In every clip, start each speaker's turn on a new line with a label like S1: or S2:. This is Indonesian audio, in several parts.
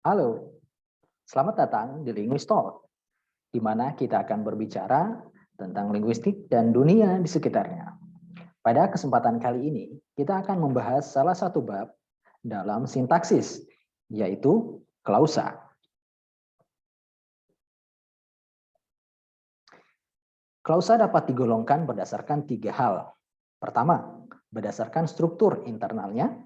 S1: Halo, selamat datang di Linguist Talk, di mana kita akan berbicara tentang linguistik dan dunia di sekitarnya. Pada kesempatan kali ini, kita akan membahas salah satu bab dalam sintaksis, yaitu klausa. Klausa dapat digolongkan berdasarkan 3 hal. Pertama, berdasarkan struktur internalnya.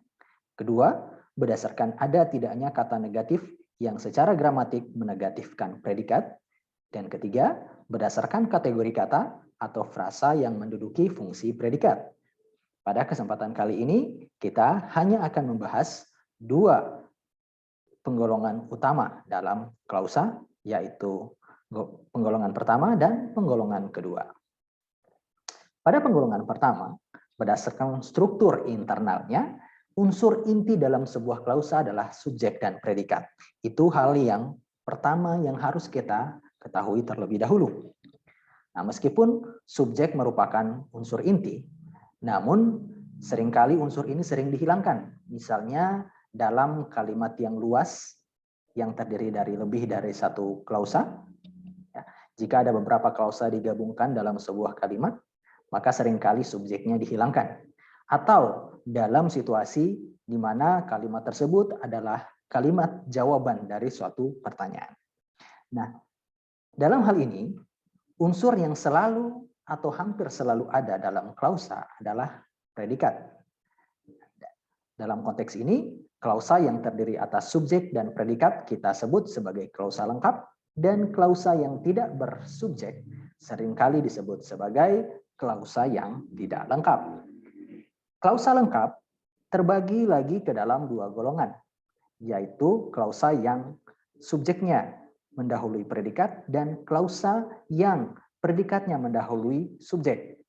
S1: Kedua, berdasarkan ada tidaknya kata negatif yang secara gramatik menegatifkan predikat. Dan ketiga, berdasarkan kategori kata atau frasa yang menduduki fungsi predikat. Pada kesempatan kali ini, kita hanya akan membahas 2 penggolongan utama dalam klausa, yaitu penggolongan pertama dan penggolongan kedua. Pada penggolongan pertama, berdasarkan struktur internalnya, unsur inti dalam sebuah klausa adalah subjek dan predikat. Itu hal yang pertama yang harus kita ketahui terlebih dahulu. Nah, meskipun subjek merupakan unsur inti, namun seringkali unsur ini sering dihilangkan. Misalnya dalam kalimat yang luas yang terdiri dari lebih dari satu klausa. Jika ada beberapa klausa digabungkan dalam sebuah kalimat, maka seringkali subjeknya dihilangkan. Atau dalam situasi di mana kalimat tersebut adalah kalimat jawaban dari suatu pertanyaan. Nah, dalam hal ini, unsur yang selalu atau hampir selalu ada dalam klausa adalah predikat. Dalam konteks ini, klausa yang terdiri atas subjek dan predikat kita sebut sebagai klausa lengkap, dan klausa yang tidak bersubjek seringkali disebut sebagai klausa yang tidak lengkap. Klausa lengkap terbagi lagi ke dalam 2 golongan, yaitu klausa yang subjeknya mendahului predikat dan klausa yang predikatnya mendahului subjek.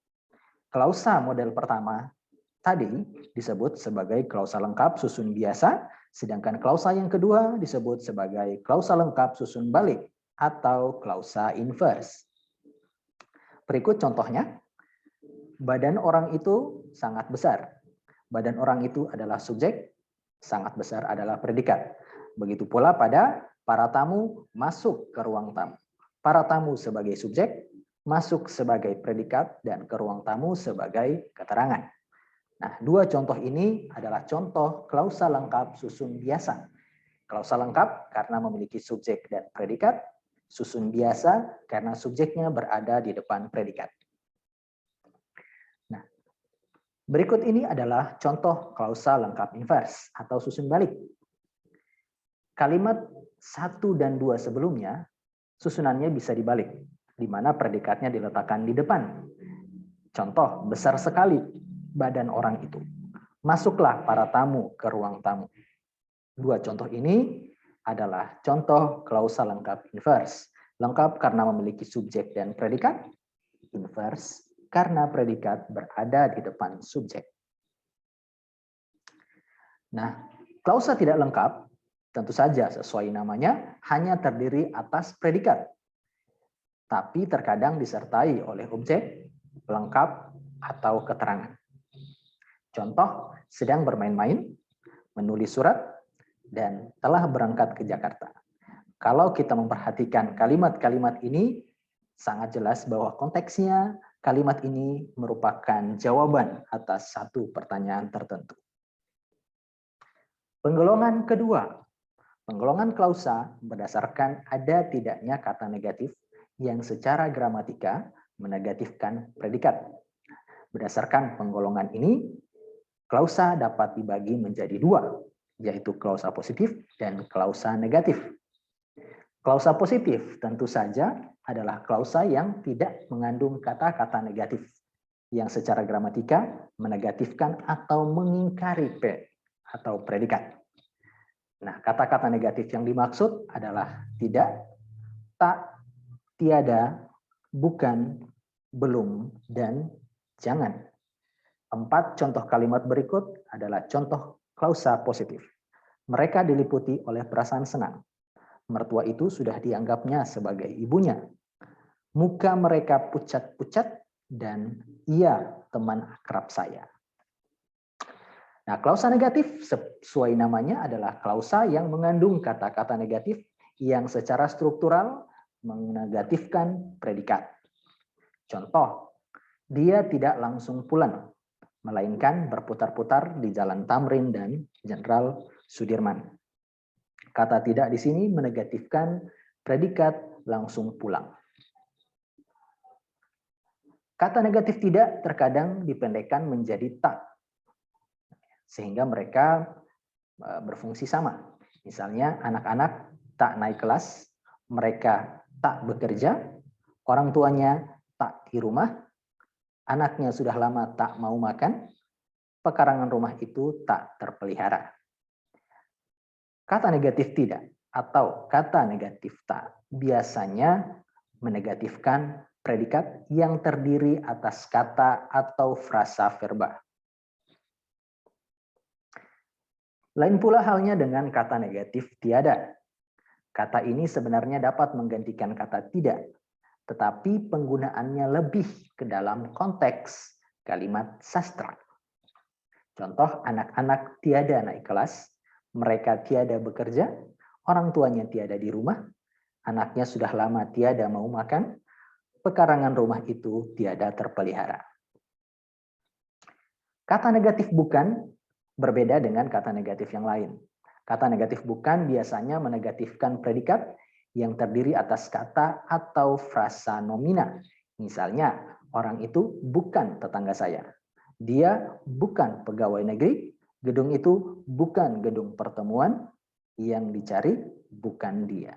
S1: Klausa model pertama tadi disebut sebagai klausa lengkap susun biasa, sedangkan klausa yang kedua disebut sebagai klausa lengkap susun balik atau klausa inverse. Berikut contohnya. Badan orang itu sangat besar. Badan orang itu adalah subjek, sangat besar adalah predikat. Begitu pula pada para tamu masuk ke ruang tamu. Para tamu sebagai subjek, masuk sebagai predikat, dan ke ruang tamu sebagai keterangan. Nah, 2 contoh ini adalah contoh klausa lengkap susun biasa. Klausa lengkap karena memiliki subjek dan predikat, susun biasa karena subjeknya berada di depan predikat. Nah, berikut ini adalah contoh klausa lengkap inverse atau susun balik. Kalimat 1 dan 2 sebelumnya, susunannya bisa dibalik, di mana predikatnya diletakkan di depan. Contoh, besar sekali badan orang itu. Masuklah para tamu ke ruang tamu. 2 contoh ini adalah contoh klausa lengkap inverse. Lengkap karena memiliki subjek dan predikat, inverse karena predikat berada di depan subjek. Nah, klausa tidak lengkap, tentu saja sesuai namanya, hanya terdiri atas predikat. Tapi terkadang disertai oleh objek, pelengkap, atau keterangan. Contoh, sedang bermain-main, menulis surat, dan telah berangkat ke Jakarta. Kalau kita memperhatikan kalimat-kalimat ini, sangat jelas bahwa konteksnya kalimat ini merupakan jawaban atas satu pertanyaan tertentu. Penggolongan kedua, penggolongan klausa berdasarkan ada tidaknya kata negatif yang secara gramatika menegatifkan predikat. Berdasarkan penggolongan ini, klausa dapat dibagi menjadi 2, yaitu klausa positif dan klausa negatif. Klausa positif tentu saja adalah klausa yang tidak mengandung kata-kata negatif, yang secara gramatika menegatifkan atau mengingkari atau predikat. Nah, kata-kata negatif yang dimaksud adalah tidak, tak, tiada, bukan, belum, dan jangan. 4 contoh kalimat berikut adalah contoh klausa positif. Mereka diliputi oleh perasaan senang. Mertua itu sudah dianggapnya sebagai ibunya. Muka mereka pucat-pucat dan ia teman akrab saya. Nah, klausa negatif sesuai namanya adalah klausa yang mengandung kata-kata negatif yang secara struktural menegatifkan predikat. Contoh, dia tidak langsung pulang, melainkan berputar-putar di Jalan Tamrin dan Jenderal Sudirman. Kata tidak di sini menegatifkan predikat langsung pulang. Kata negatif tidak terkadang dipendekkan menjadi tak, sehingga mereka berfungsi sama. Misalnya anak-anak tak naik kelas, mereka tak bekerja, orang tuanya tak di rumah, anaknya sudah lama tak mau makan, pekarangan rumah itu tak terpelihara. Kata negatif tidak atau kata negatif tak biasanya menegatifkan predikat yang terdiri atas kata atau frasa verba. Lain pula halnya dengan kata negatif tiada. Kata ini sebenarnya dapat menggantikan kata tidak, tetapi penggunaannya lebih ke dalam konteks kalimat sastra. Contoh, anak-anak tiada naik kelas, mereka tiada bekerja, orang tuanya tiada di rumah, anaknya sudah lama tiada mau makan, pekarangan rumah itu tiada terpelihara. Kata negatif bukan berbeda dengan kata negatif yang lain. Kata negatif bukan biasanya menegatifkan predikat yang terdiri atas kata atau frasa nomina. Misalnya, orang itu bukan tetangga saya. Dia bukan pegawai negeri, gedung itu bukan gedung pertemuan, yang dicari bukan dia.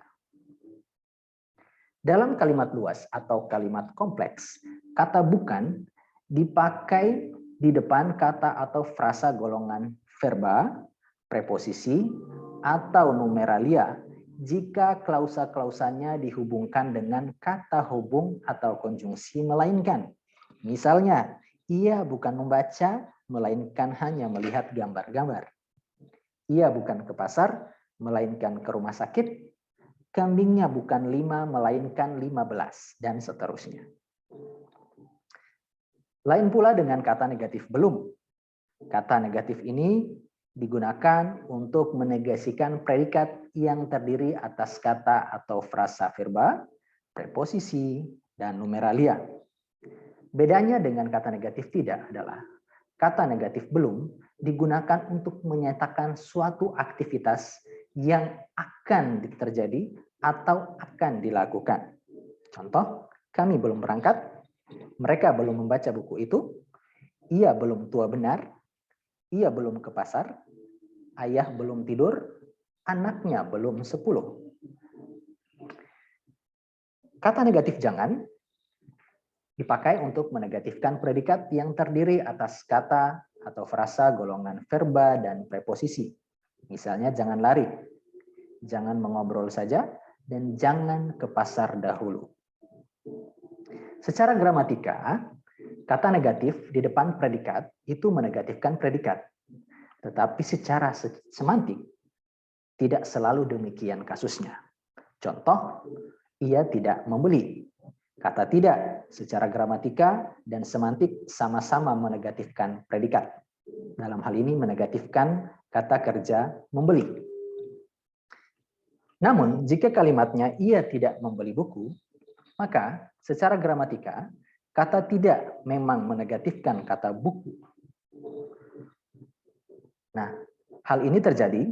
S1: Dalam kalimat luas atau kalimat kompleks, kata bukan dipakai di depan kata atau frasa golongan verba, preposisi, atau numeralia jika klausa-klausanya dihubungkan dengan kata hubung atau konjungsi melainkan. Misalnya, ia bukan membaca, melainkan hanya melihat gambar-gambar. Ia bukan ke pasar, melainkan ke rumah sakit. Kambingnya bukan 5, melainkan 15, dan seterusnya. Lain pula dengan kata negatif belum. Kata negatif ini digunakan untuk menegasikan predikat yang terdiri atas kata atau frasa verba, preposisi, dan numeralia. Bedanya dengan kata negatif tidak adalah kata negatif belum digunakan untuk menyatakan suatu aktivitas yang akan terjadi atau akan dilakukan. Contoh, kami belum berangkat, mereka belum membaca buku itu, ia belum tua benar, ia belum ke pasar, ayah belum tidur, anaknya belum 10. Kata negatif jangan dipakai untuk menegatifkan predikat yang terdiri atas kata atau frasa golongan verba dan preposisi. Misalnya jangan lari, jangan mengobrol saja, dan jangan ke pasar dahulu. Secara gramatika, kata negatif di depan predikat itu menegatifkan predikat. Tetapi secara semantik, tidak selalu demikian kasusnya. Contoh, ia tidak membeli. Kata tidak secara gramatika dan semantik sama-sama menegatifkan predikat. Dalam hal ini menegatifkan kata kerja membeli. Namun, jika kalimatnya ia tidak membeli buku, maka secara gramatika, kata tidak memang menegatifkan kata buku. Nah, hal ini terjadi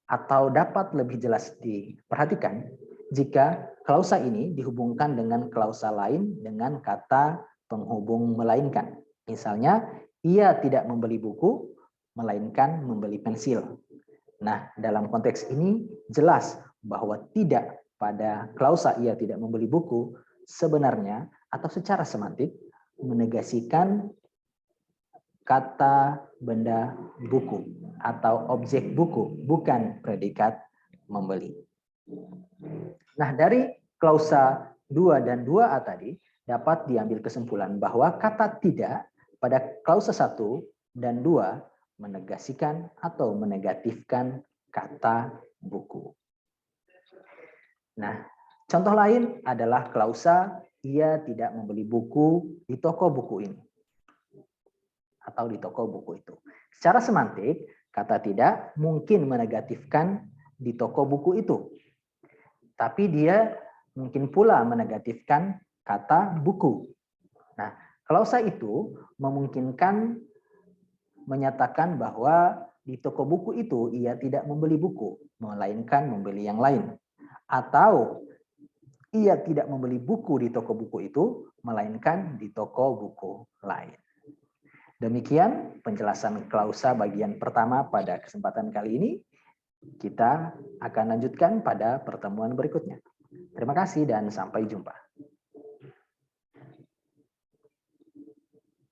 S1: atau dapat lebih jelas diperhatikan jika klausa ini dihubungkan dengan klausa lain dengan kata penghubung melainkan. Misalnya, ia tidak membeli buku, melainkan membeli pensil. Nah, dalam konteks ini jelas bahwa tidak pada klausa ia tidak membeli buku sebenarnya atau secara semantik menegasikan kata benda buku atau objek buku, bukan predikat membeli. Nah, dari klausa 2 dan 2A tadi dapat diambil kesimpulan bahwa kata tidak pada klausa 1 dan 2 menegasikan atau menegatifkan kata buku. Nah, contoh lain adalah klausa ia tidak membeli buku di toko buku ini. atau di toko buku itu. Secara semantik, kata tidak mungkin menegatifkan di toko buku itu. Tapi dia mungkin pula menegatifkan kata buku. Nah, klausa itu memungkinkan menyatakan bahwa di toko buku itu ia tidak membeli buku, melainkan membeli yang lain. Atau ia tidak membeli buku di toko buku itu, melainkan di toko buku lain. Demikian penjelasan klausa bagian pertama pada kesempatan kali ini. Kita akan lanjutkan pada pertemuan berikutnya. Terima kasih dan sampai jumpa.